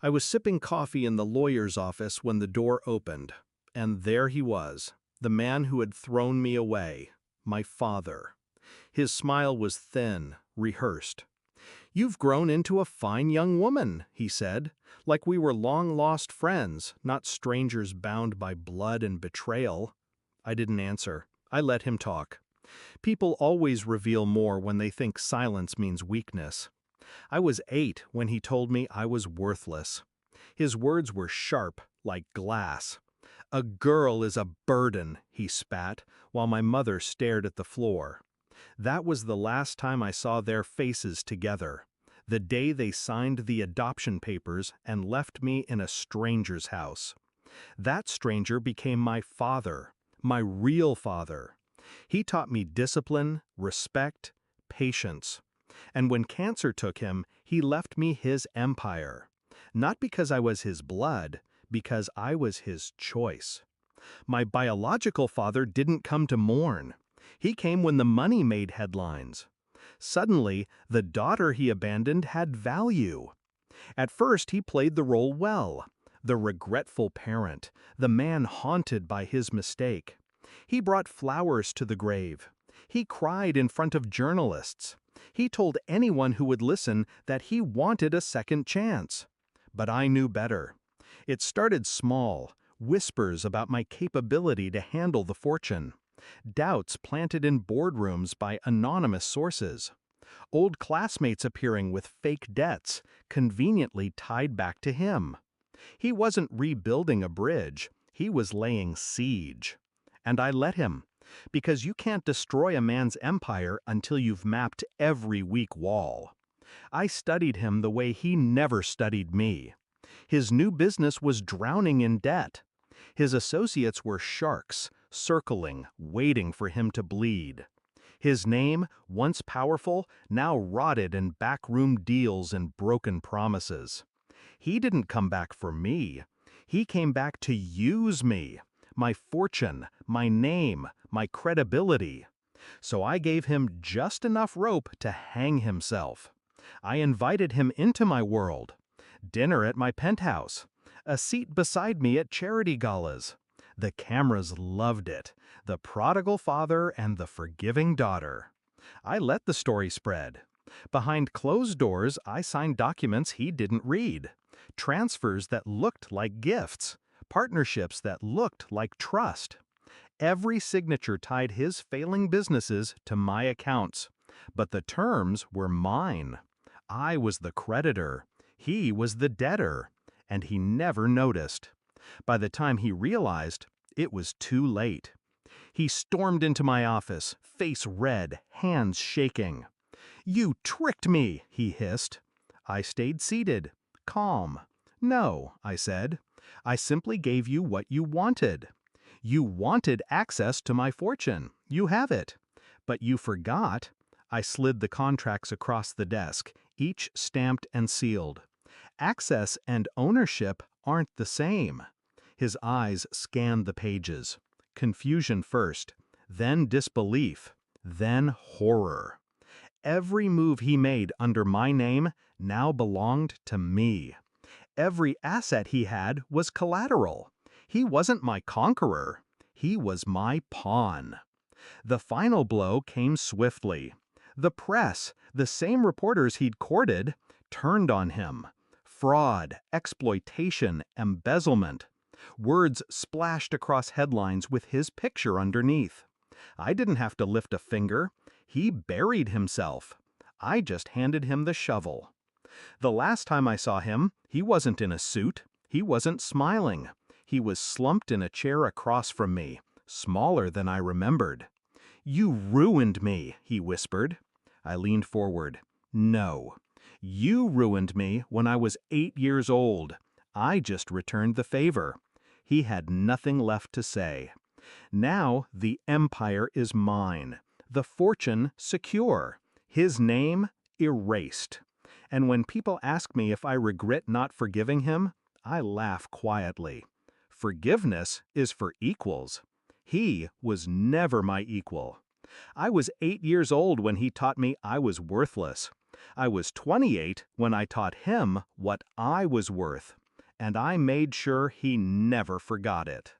I was sipping coffee in the lawyer's office when the door opened, and there he was, the man who had thrown me away, my father. His smile was thin, rehearsed. "You've grown into a fine young woman," he said, like we were long-lost friends, not strangers bound by blood and betrayal. I didn't answer. I let him talk. People always reveal more when they think silence means weakness. I was 8 when he told me I was worthless. His words were sharp, like glass. "A girl is a burden," he spat, while my mother stared at the floor. That was the last time I saw their faces together, the day they signed the adoption papers and left me in a stranger's house. That stranger became my father, my real father. He taught me discipline, respect, patience. And when cancer took him, he left me his empire. Not because I was his blood, because I was his choice. My biological father didn't come to mourn. He came when the money made headlines. Suddenly, the daughter he abandoned had value. At first, he played the role well. The regretful parent, the man haunted by his mistake. He brought flowers to the grave. He cried in front of journalists. He told anyone who would listen that he wanted a second chance. But I knew better. It started small, whispers about my capability to handle the fortune. Doubts planted in boardrooms by anonymous sources. Old classmates appearing with fake debts, conveniently tied back to him. He wasn't rebuilding a bridge, he was laying siege. And I let him, because you can't destroy a man's empire until you've mapped every weak wall. I studied him the way he never studied me. His new business was drowning in debt. His associates were sharks, circling, waiting for him to bleed. His name, once powerful, now rotted in backroom deals and broken promises. He didn't come back for me. He came back to use me, my fortune, my name, my credibility. So I gave him just enough rope to hang himself. I invited him into my world. Dinner at my penthouse. A seat beside me at charity galas. The cameras loved it. The prodigal father and the forgiving daughter. I let the story spread. Behind closed doors, I signed documents he didn't read. Transfers that looked like gifts. Partnerships that looked like trust. Every signature tied his failing businesses to my accounts. But the terms were mine. I was the creditor. He was the debtor. And he never noticed. By the time he realized, it was too late. He stormed into my office, face red, hands shaking. "You tricked me," he hissed. I stayed seated, calm. "No," I said. "I simply gave you what you wanted. You wanted access to my fortune. You have it. But you forgot." I slid the contracts across the desk, each stamped and sealed. "Access and ownership aren't the same." His eyes scanned the pages. Confusion first, then disbelief, then horror. Every move he made under my name now belonged to me. Every asset he had was collateral. He wasn't my conqueror. He was my pawn. The final blow came swiftly. The press, the same reporters he'd courted, turned on him. Fraud, exploitation, embezzlement. Words splashed across headlines with his picture underneath. I didn't have to lift a finger. He buried himself. I just handed him the shovel. The last time I saw him, he wasn't in a suit. He wasn't smiling. He was slumped in a chair across from me, smaller than I remembered. "You ruined me," he whispered. I leaned forward. "No. You ruined me when I was 8 years old. I just returned the favor." He had nothing left to say. Now the empire is mine, the fortune secure, his name erased. And when people ask me if I regret not forgiving him, I laugh quietly. Forgiveness is for equals. He was never my equal. I was 8 years old when he taught me I was worthless. I was 28 when I taught him what I was worth, and I made sure he never forgot it.